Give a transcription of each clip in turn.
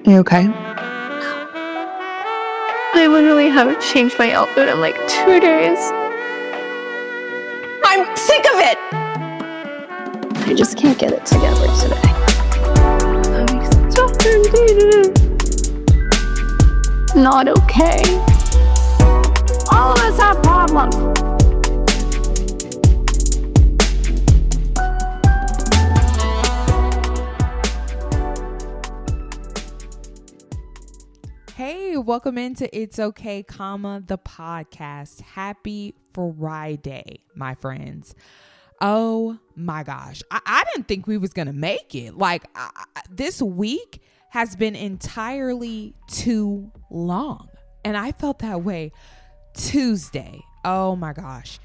You okay? I literally haven't changed my outfit in like 2 days. I'm sick of it! I just can't get it together today. Not okay. All of us have problems. Hey, welcome into It's Okay, the podcast. Happy Friday, my friends. Oh my gosh. I didn't think we was going to make it. This week has been entirely too long. And I felt that way Tuesday. Oh my gosh.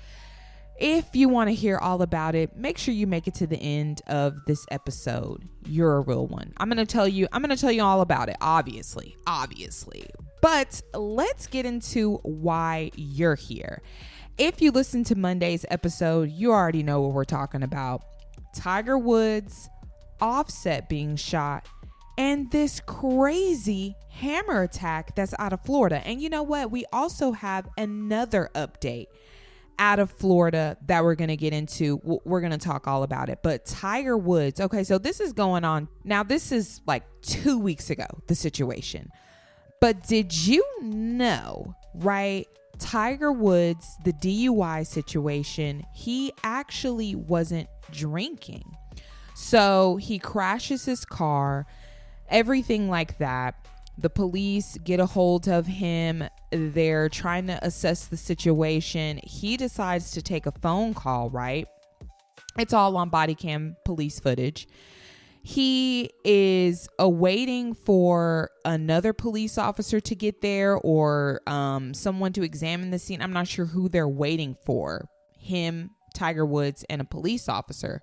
If you want to hear all about it, make sure you make it to the end of this episode. You're a real one. I'm going to tell you all about it, obviously. But let's get into why you're here. If you listen to Monday's episode, you already know what we're talking about. Tiger Woods, Offset being shot, and this crazy hammer attack that's out of Florida. And you know what? We also have another update out of Florida that we're going to get into. We're going to talk all about it. But Tiger Woods, okay, so this is going on. Now, this is like 2 weeks ago, the situation. But did you know, right? Tiger Woods, the DUI situation, he actually wasn't drinking. So he crashes his car, everything like that. The police get a hold of him. They're trying to assess the situation. He decides to take a phone call, right? It's all on body cam police footage. He is awaiting for another police officer to get there or someone to examine the scene. I'm not sure who they're waiting for. Him, Tiger Woods, and a police officer.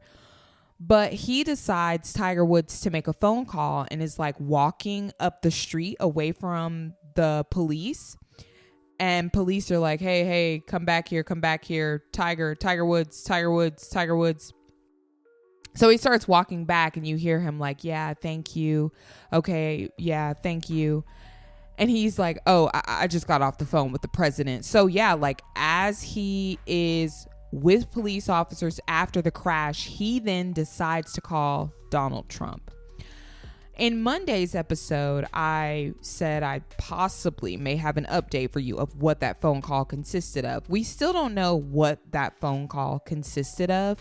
But he decides, Tiger Woods, to make a phone call and is like walking up the street away from the police. And police are like, hey, come back here. Tiger Woods. So he starts walking back and you hear him like, yeah, thank you. Okay, yeah, thank you. And he's like, oh, I just got off the phone with the president. So yeah, like as he is with police officers after the crash, he then decides to call Donald Trump. In Monday's episode, I said I possibly may have an update for you of what that phone call consisted of. We still don't know what that phone call consisted of,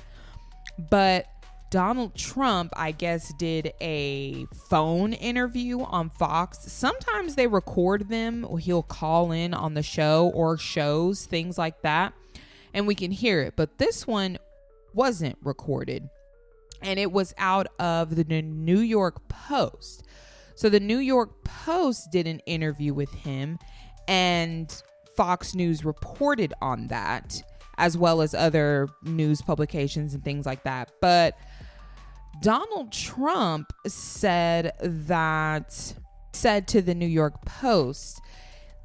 but Donald Trump, I guess, did a phone interview on Fox. Sometimes they record them, or he'll call in on the show or shows, things like that, and we can hear it. But this one wasn't recorded, and it was out of the New York Post. So the New York Post did an interview with him, and Fox News reported on that, as well as other news publications and things like that. But Donald Trump said to the New York Post,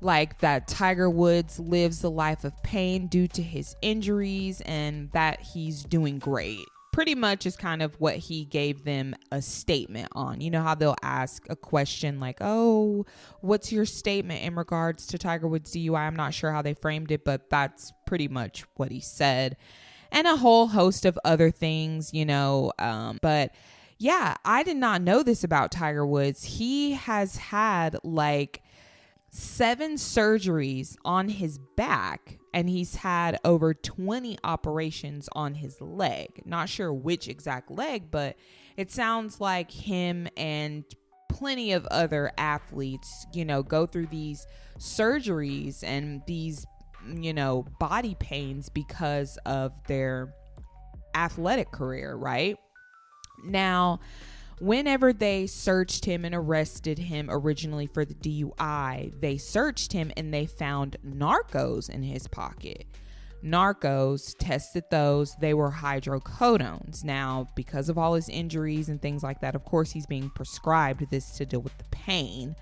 like, that Tiger Woods lives a life of pain due to his injuries and that he's doing great. Pretty much is kind of what he gave them a statement on. You know how they'll ask a question like, oh, what's your statement in regards to Tiger Woods DUI? I'm not sure how they framed it, but that's pretty much what he said. And a whole host of other things, but yeah, I did not know this about Tiger Woods. He has had like 7 surgeries on his back, and he's had over 20 operations on his leg. Not sure which exact leg, but it sounds like him and plenty of other athletes, go through these surgeries and these body pains because of their athletic career, right? Now, whenever they searched him and arrested him originally for the DUI, they searched him and they found Narcos in his pocket. Narcos, tested those, they were hydrocodones. Now, because of all his injuries and things like that, of course, he's being prescribed this to deal with the pain.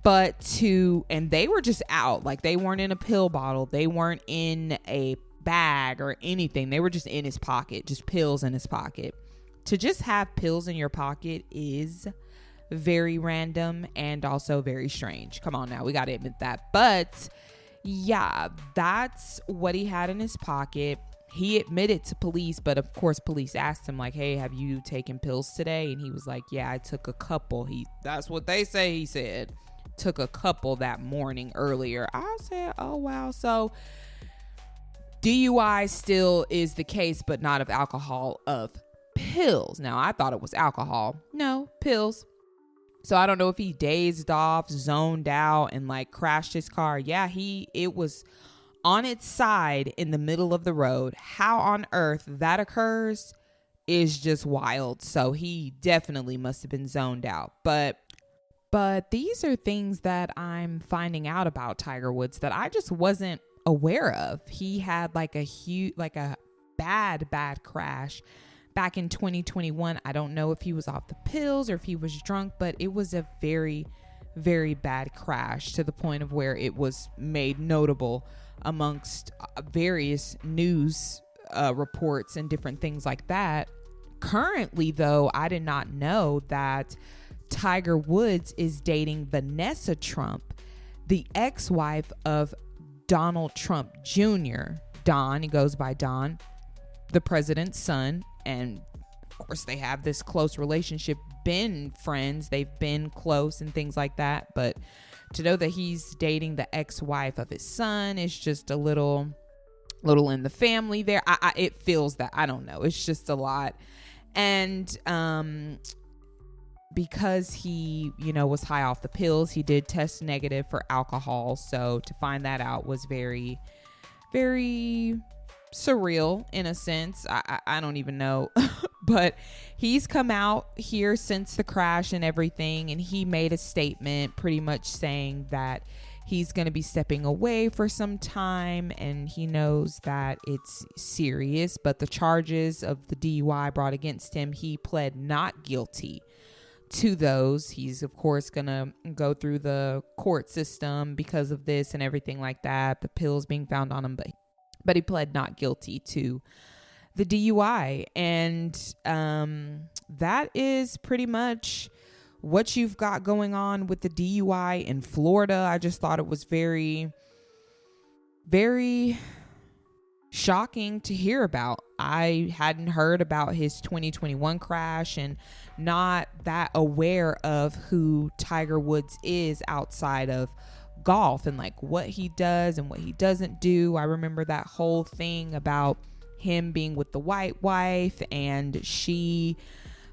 And they were just out, like they weren't in a pill bottle. They weren't in a bag or anything. They were just in his pocket, just pills in his pocket. To just have pills in your pocket is very random and also very strange. Come on now, we got to admit that. But yeah, that's what he had in his pocket. He admitted to police, but of course police asked him like, hey, have you taken pills today? And he was like, yeah, I took a couple. That's what they say. He said, took a couple that morning earlier. I said, oh, wow. So DUI still is the case, but not of alcohol, of pills. Now, I thought it was alcohol. No, pills. So I don't know if he dazed off, zoned out, and like crashed his car. Yeah, it was on its side in the middle of the road. How on earth that occurs is just wild. So he definitely must have been zoned out. But these are things that I'm finding out about Tiger Woods that I just wasn't aware of. He had like a bad crash back in 2021. I don't know if he was off the pills or if he was drunk, but it was a very, very bad crash to the point of where it was made notable amongst various news reports and different things like that. Currently, though, I did not know that Tiger Woods is dating Vanessa Trump, the ex-wife of Donald Trump Jr. Don, he goes by Don, the president's son. And of course, they have this close relationship, been friends, they've been close and things like that. But to know that he's dating the ex-wife of his son is just a little in the family there. It feels that, I don't know, it's just a lot. And because he, was high off the pills, he did test negative for alcohol. So to find that out was very, very surreal in a sense. I don't even know. But he's come out here since the crash and everything, and he made a statement pretty much saying that he's going to be stepping away for some time, and he knows that it's serious. But the charges of the DUI brought against him, he pled not guilty to those. He's of course going to go through the court system because of this and everything like that, the pills being found on him, but he pled not guilty to the DUI. And that is pretty much what you've got going on with the DUI in Florida. I just thought it was very, very shocking to hear about. I hadn't heard about his 2021 crash and not that aware of who Tiger Woods is outside of golf and like what he does and what he doesn't do. I remember that whole thing about him being with the white wife and she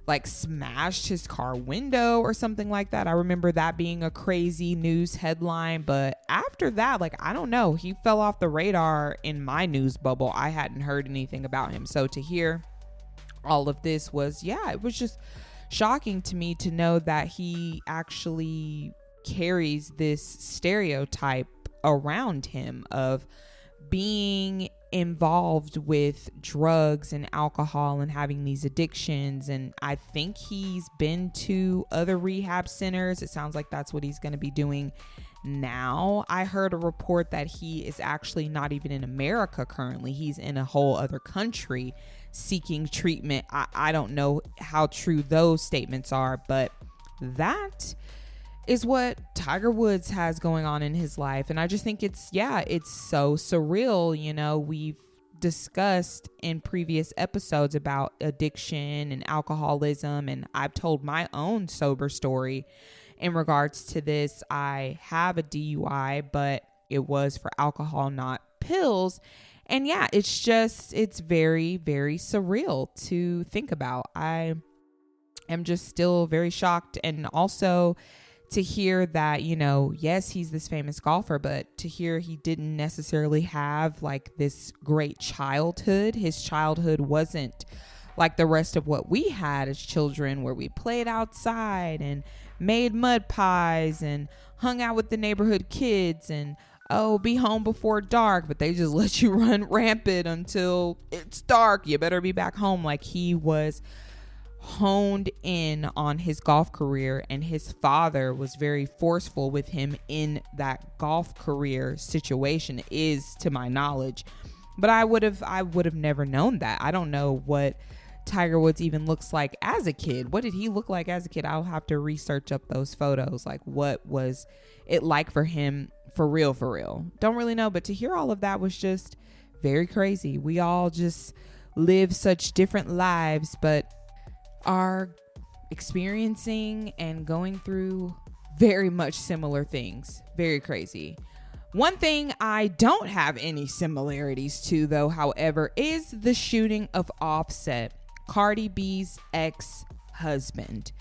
like smashed his car window or something like that. I remember that being a crazy news headline. But after that, like, I don't know, he fell off the radar in my news bubble. I hadn't heard anything about him. So to hear all of this was, it was just shocking to me to know that he actually carries this stereotype around him of being involved with drugs and alcohol and having these addictions. And I think he's been to other rehab centers. It sounds like that's what he's going to be doing now. I heard a report that he is actually not even in America currently. He's in a whole other country seeking treatment. I don't know how true those statements are, but that is what Tiger Woods has going on in his life. And I just think it's so surreal. You know, we've discussed in previous episodes about addiction and alcoholism, and I've told my own sober story in regards to this. I have a DUI, but it was for alcohol, not pills. And it's very, very surreal to think about. I am just still very shocked. And also to hear that, yes, he's this famous golfer, but to hear he didn't necessarily have like this great childhood. His childhood wasn't like the rest of what we had as children, where we played outside and made mud pies and hung out with the neighborhood kids and, be home before dark, but they just let you run rampant until it's dark. You better be back home. Like, he was honed in on his golf career, and his father was very forceful with him in that golf career situation, is to my knowledge. But I would have never known that. I don't know what Tiger Woods even looks like as a kid. What did he look like as a kid? I'll have to research up those photos. Like, what was it like for him for real? Don't really know. But to hear all of that was just very crazy. We all just live such different lives, but are experiencing and going through very much similar things. Very crazy. One thing I don't have any similarities to, though, however, is the shooting of Offset, Cardi B's ex-husband.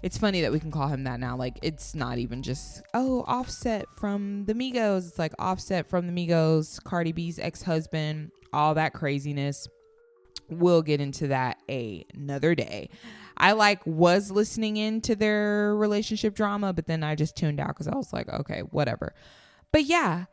It's funny that we can call him that now. Like, it's not even just, Offset from the Migos. It's like Offset from the Migos, Cardi B's ex-husband, all that craziness. We'll get into that another day. I was listening into their relationship drama, but then I just tuned out because I was like, okay, whatever. But yeah,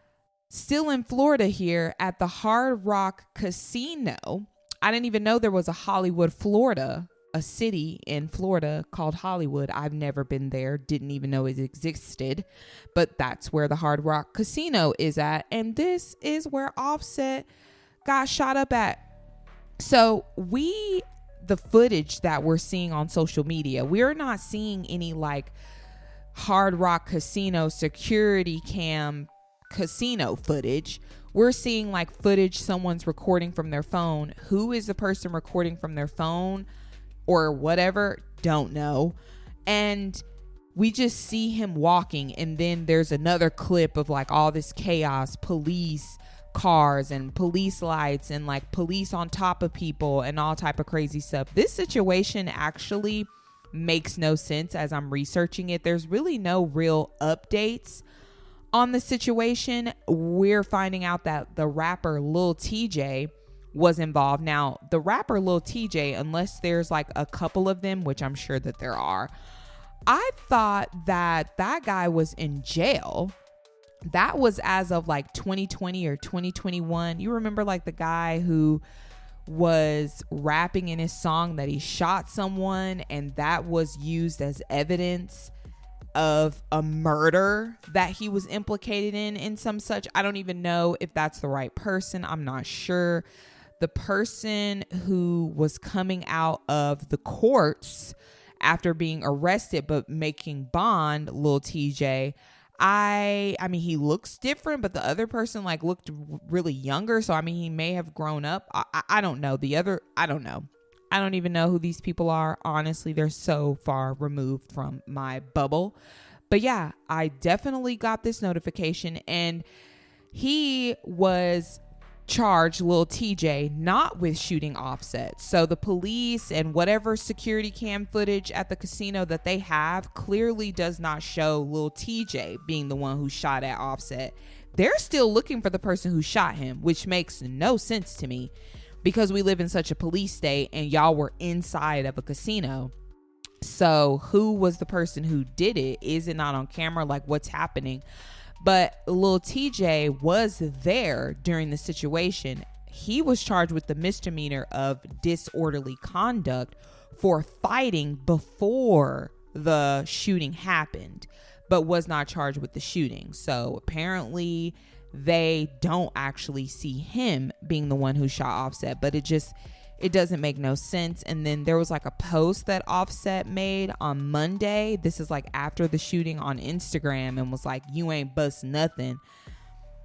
still in Florida here at the Hard Rock Casino. I didn't even know there was a Hollywood, Florida, a city in Florida called Hollywood. I've never been there, didn't even know it existed, but that's where the Hard Rock Casino is at. And this is where Offset got shot up at. So the footage that we're seeing on social media, we're not seeing any like Hard Rock Casino security cam casino footage. We're seeing like footage someone's recording from their phone. Who is the person recording from their phone or whatever? Don't know. And we just see him walking, and then there's another clip of like all this chaos, police cars and police lights and like police on top of people and all type of crazy stuff. This situation actually makes no sense as I'm researching it. There's really no real updates on the situation. We're finding out that the rapper Lil TJ was involved. Now, the rapper Lil TJ, unless there's like a couple of them, which I'm sure that there are, I thought that guy was in jail. That was as of like 2020 or 2021. You remember like the guy who was rapping in his song that he shot someone, and that was used as evidence of a murder that he was implicated in some such. I don't even know if that's the right person. I'm not sure. The person who was coming out of the courts after being arrested but making bond, Lil TJ, I mean, he looks different, but the other person like looked really younger. So, I mean, he may have grown up. I don't know. I don't know. I don't even know who these people are. Honestly, they're so far removed from my bubble. But yeah, I definitely got this notification, and he was charged, Lil TJ, not with shooting Offset. So the police and whatever security cam footage at the casino that they have clearly does not show Lil TJ being the one who shot at Offset. They're still looking for the person who shot him, which makes no sense to me because we live in such a police state and y'all were inside of a casino. So who was the person who did it? Is it not on camera? Like, what's happening? But Lil TJ was there during the situation. He was charged with the misdemeanor of disorderly conduct for fighting before the shooting happened, but was not charged with the shooting. So apparently they don't actually see him being the one who shot Offset, but it doesn't make no sense. And then there was like a post that Offset made on Monday. This is like after the shooting on Instagram, and was like, "You ain't bust nothing."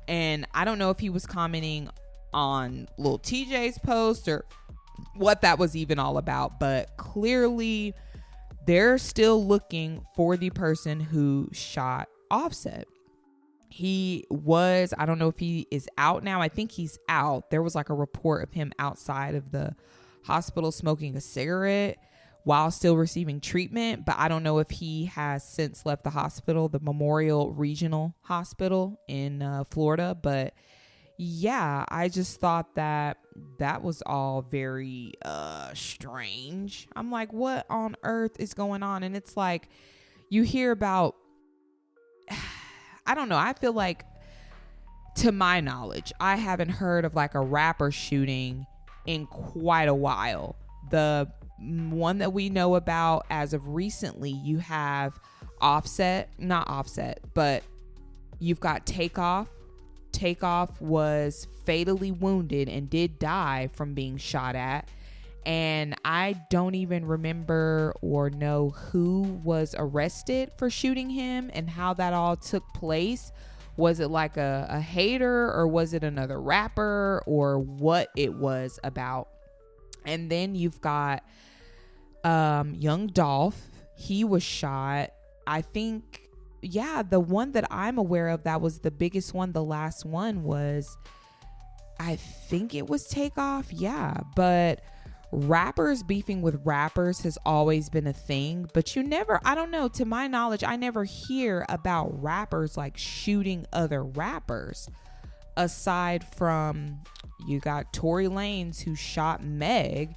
And I don't know if he was commenting on Lil TJ's post or what that was even all about, but clearly they're still looking for the person who shot Offset. I don't know if he is out now. I think he's out. There was like a report of him outside of the hospital smoking a cigarette while still receiving treatment, but I don't know if he has since left the hospital, the Memorial Regional Hospital in Florida. But yeah, I just thought that was all very strange. I'm like, what on earth is going on? And it's like, you hear about, I don't know. I feel like, to my knowledge, I haven't heard of like a rapper shooting in quite a while. The one that we know about as of recently, you have not Offset, but you've got Takeoff. Takeoff was fatally wounded and did die from being shot at. And I don't even remember or know who was arrested for shooting him and how that all took place. Was it like a hater, or was it another rapper, or what it was about? And then you've got young Dolph. He was shot. I think, yeah, the one that I'm aware of that was the biggest one, the last one was, I think it was Takeoff. Yeah, but rappers beefing with rappers has always been a thing, but I don't know, to my knowledge, I never hear about rappers like shooting other rappers, aside from you got Tory Lanez who shot Meg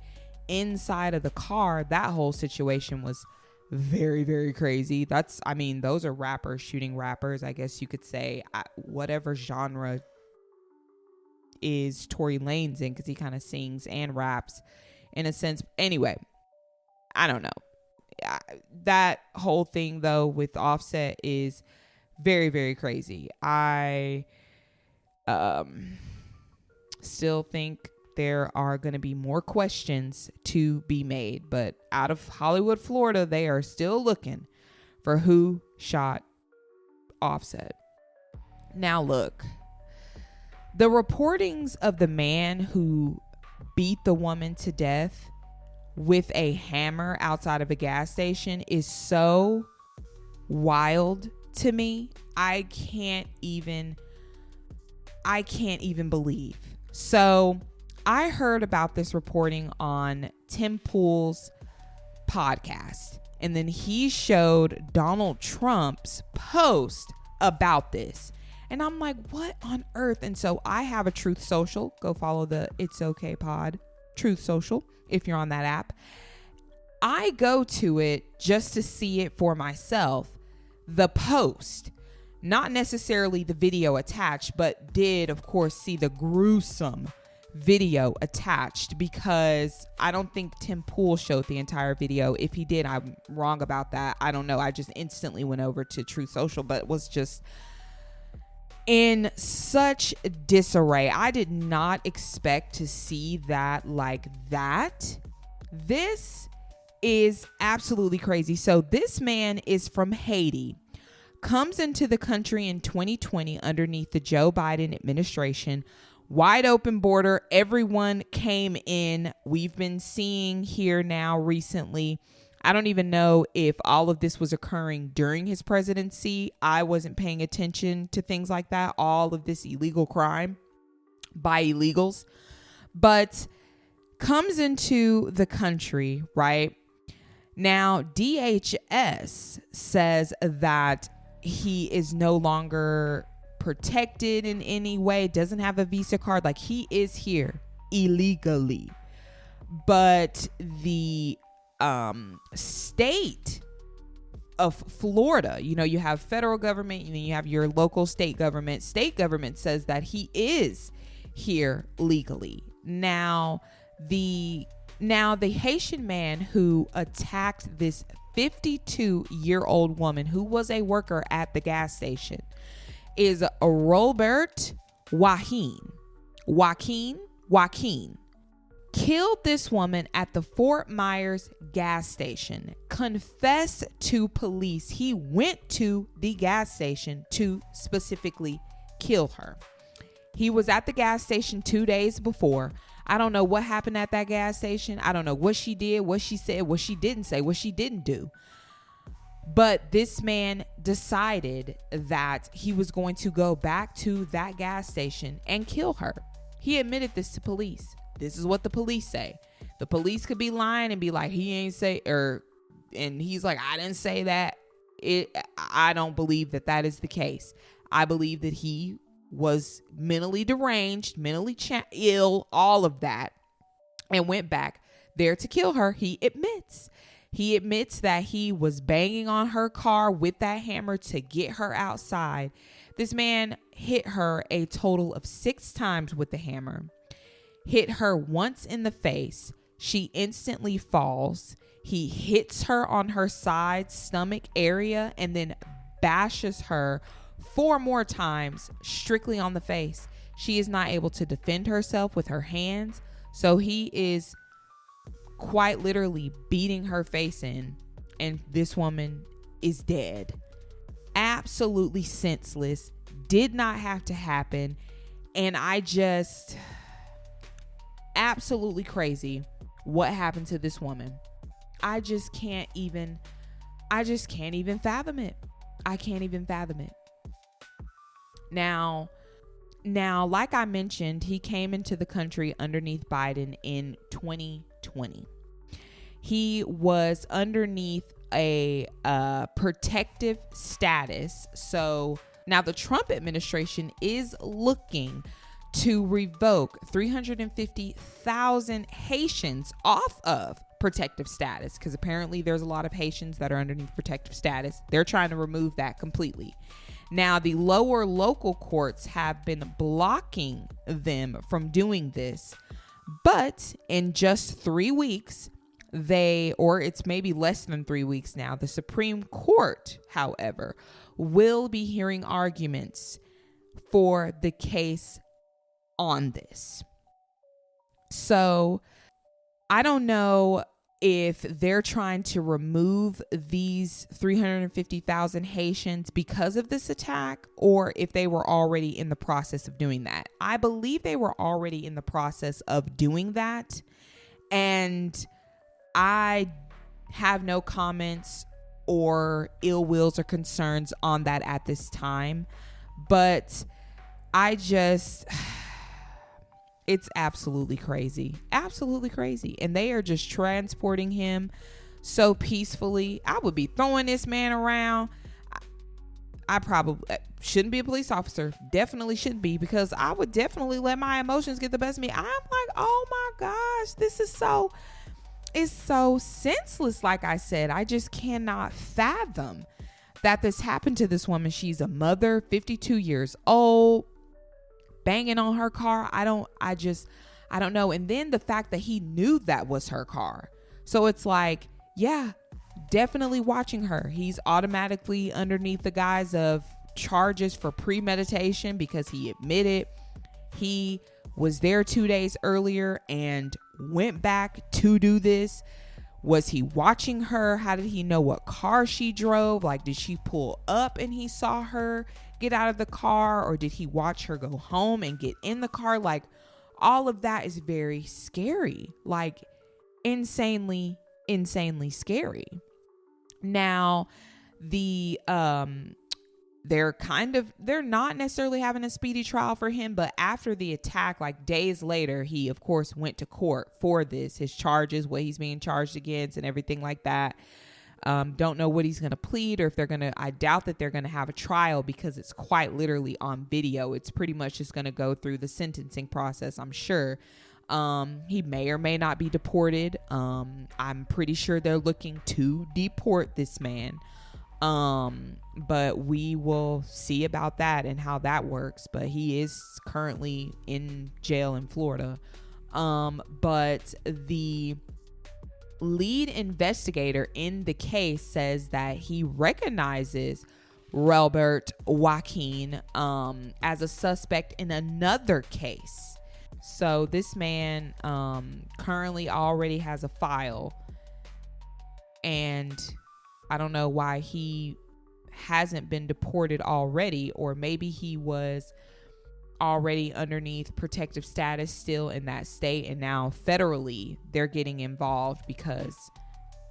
inside of the car. That whole situation was very, very crazy. Those are rappers shooting rappers, I guess you could say. Whatever genre is Tory Lanez in, because he kind of sings and raps in a sense. Anyway, I don't know. That whole thing though with Offset is very, very crazy. I still think there are going to be more questions to be made, but out of Hollywood, Florida, they are still looking for who shot Offset. Now look, the reportings of the man who beat the woman to death with a hammer outside of a gas station is so wild to me. I can't even believe. So I heard about this reporting on Tim Pool's podcast, and then he showed Donald Trump's post about this. And I'm like, what on earth? And so I have a Truth Social. Go follow the It's Okay Pod, Truth Social, if you're on that app. I go to it just to see it for myself, the post, not necessarily the video attached, but did, of course, see the gruesome video attached, because I don't think Tim Pool showed the entire video. If he did, I'm wrong about that. I don't know. I just instantly went over to Truth Social, but it was just in such disarray. I did not expect to see that like that. This is absolutely crazy. So this man is from Haiti, comes into the country in 2020 underneath the Joe Biden administration. Wide open border. Everyone came in. We've been seeing here now recently, I don't even know if all of this was occurring during his presidency. I wasn't paying attention to things like that. All of this illegal crime by illegals. But comes into the country, right? Now, DHS says that he is no longer protected in any way, doesn't have a visa card. Like, he is here illegally. But the state of Florida, you have federal government, and then you have your local state government. State government says that he is here legally. Now the Haitian man who attacked this 52-year-old woman who was a worker at the gas station is Rolbert Joachin. Joaquin killed this woman at the Fort Myers gas station. Confessed to police he went to the gas station to specifically kill her. He was at the gas station 2 days before. I don't know what happened at that gas station. I don't know what she did, what she said, what she didn't say, what she didn't do. But this man decided that he was going to go back to that gas station and kill her. He admitted this to police. This is what the police say. The police could be lying and be like, he ain't say, and he's like, I didn't say that. I don't believe that is the case. I believe that he was mentally deranged, mentally ill, all of that, and went back there to kill her. He admits that he was banging on her car with that hammer to get her outside. This man hit her a total of 6 times with the hammer. Hit her once in the face. She instantly falls. He hits her on her side stomach area and then bashes her 4 more times strictly on the face. She is not able to defend herself with her hands. So he is quite literally beating her face in, and this woman is dead. Absolutely senseless. Did not have to happen. And I just, absolutely crazy what happened to this woman. I just can't even fathom it. I can't even fathom it. Now, like I mentioned, he came into the country underneath Biden in 2020. He was underneath a protective status. So now the Trump administration is looking to revoke 350,000 Haitians off of protective status, because apparently there's a lot of Haitians that are underneath protective status. They're trying to remove that completely. Now, the lower local courts have been blocking them from doing this, but in just 3 weeks, or it's maybe less than 3 weeks now, the Supreme Court, however, will be hearing arguments for the case on this. So I don't know if they're trying to remove these 350,000 Haitians because of this attack, or if they were already in the process of doing that. I believe they were already in the process of doing that, and I have no comments or ill wills or concerns on that at this time. But it's absolutely crazy. Absolutely crazy. And they are just transporting him so peacefully. I would be throwing this man around. I probably shouldn't be a police officer. Definitely shouldn't be, because I would definitely let my emotions get the best of me. I'm like, oh my gosh, it's so senseless. Like I said, I just cannot fathom that this happened to this woman. She's a mother, 52 years old, banging on her car. I don't know. And then the fact that he knew that was her car. So it's like, yeah, definitely watching her. He's automatically underneath the guise of charges for premeditation, because he admitted he was there 2 days earlier and went back to do this. Was he watching her? How did he know what car she drove? Like, did she pull up and he saw her get out of the car, or did he watch her go home and get in the car? Like, all of that is very scary, like insanely scary. Now, they're not necessarily having a speedy trial for him, but after the attack, like days later, he of course went to court for this, his charges, what he's being charged against and everything like that. Don't know what he's going to plead, or if I doubt that they're going to have a trial, because it's quite literally on video. It's pretty much just going to go through the sentencing process, I'm sure. He may or may not be deported. I'm pretty sure they're looking to deport this man. But we will see about that and how that works. But he is currently in jail in Florida. But the lead investigator in the case says that he recognizes Rolbert Joachin as a suspect in another case. So this man currently already has a file, and I don't know why he hasn't been deported already, or maybe he was already underneath protective status still in that state, and now federally they're getting involved because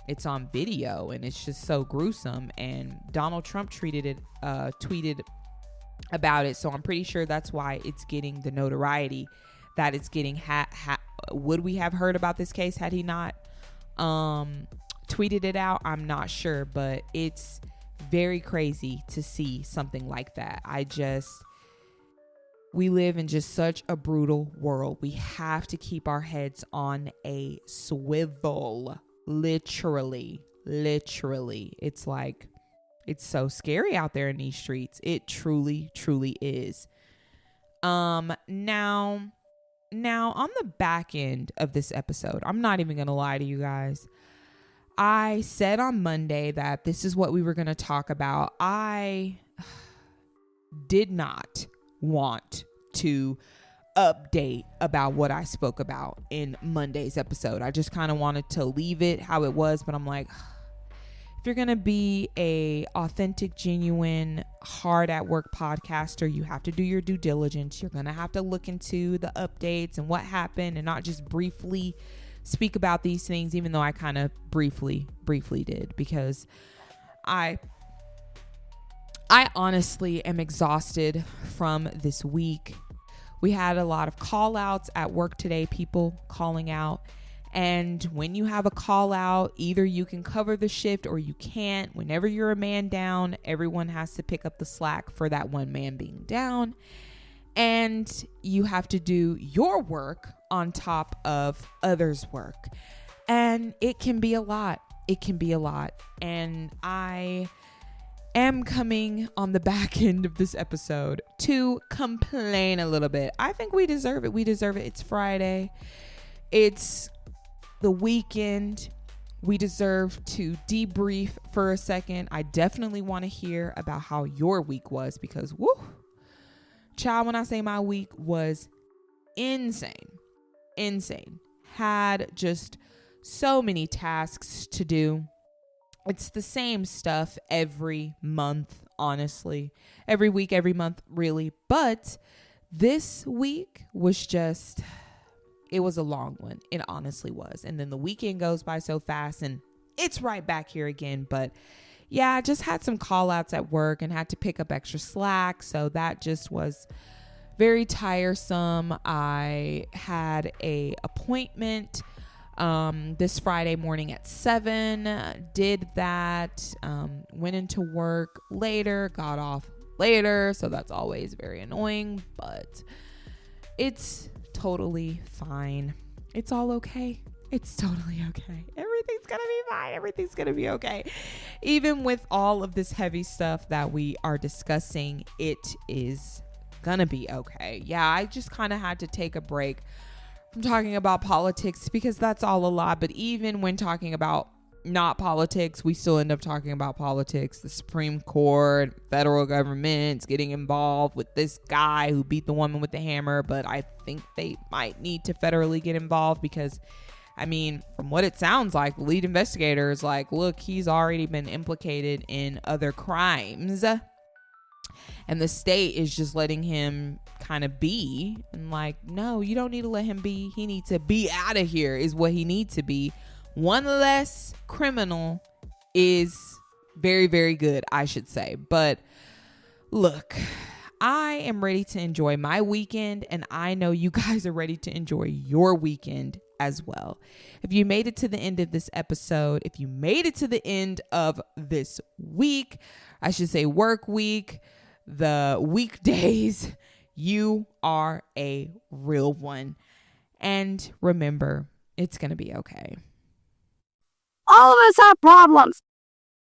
it's on video and it's just so gruesome. And Donald Trump tweeted about it, so I'm pretty sure that's why it's getting the notoriety that it's getting. Would we have heard about this case had he not tweeted it out? I'm not sure, but it's very crazy to see something like that. We live in just such a brutal world. We have to keep our heads on a swivel. Literally. It's like, it's so scary out there in these streets. It truly is. Now on the back end of this episode, I'm not even going to lie to you guys. I said on Monday that this is what we were going to talk about. I did not want to update about what I spoke about in Monday's episode. I just kind of wanted to leave it how it was, but I'm like, if you're going to be a authentic, genuine, hard at work podcaster, you have to do your due diligence. You're going to have to look into the updates and what happened and not just briefly speak about these things, even though I kind of briefly did, because I honestly am exhausted from this week. We had a lot of call outs at work today, people calling out. And when you have a call out, either you can cover the shift or you can't. Whenever you're a man down, everyone has to pick up the slack for that one man being down. And you have to do your work on top of others' work. And it can be a lot. And I am coming on the back end of this episode to complain a little bit. I think we deserve it. It's Friday. It's the weekend. We deserve to debrief for a second. I definitely want to hear about how your week was, because child, when I say my week was insane, had just so many tasks to do. It's the same stuff every month, honestly, every week, every month, really. But this week was it was a long one. It honestly was. And then the weekend goes by so fast and it's right back here again. But yeah, I just had some call outs at work and had to pick up extra slack. So that just was very tiresome. I had a appointment this Friday morning at 7, did that, went into work later, got off later. So that's always very annoying, but it's totally fine. It's all okay. It's totally okay. Everything's gonna be fine. Everything's gonna be okay. Even with all of this heavy stuff that we are discussing, it is gonna be okay. Yeah, I just kind of had to take a break from talking about politics because that's all a lot. But even when talking about not politics, we still end up talking about politics. The Supreme Court, federal government's getting involved with this guy who beat the woman with the hammer. But I think they might need to federally get involved because, I mean, from what it sounds like, the lead investigator is like, look, he's already been implicated in other crimes. And the state is just letting him kind of be. And like, no, you don't need to let him be. He needs to be out of here is what he needs to be. One less criminal is very, very good, I should say. But look, I am ready to enjoy my weekend, and I know you guys are ready to enjoy your weekend as well. If you made it to the end of this episode, if you made it to the end of this week, I should say work week, the weekdays, you are a real one. And remember, it's going to be okay. All of us have problems.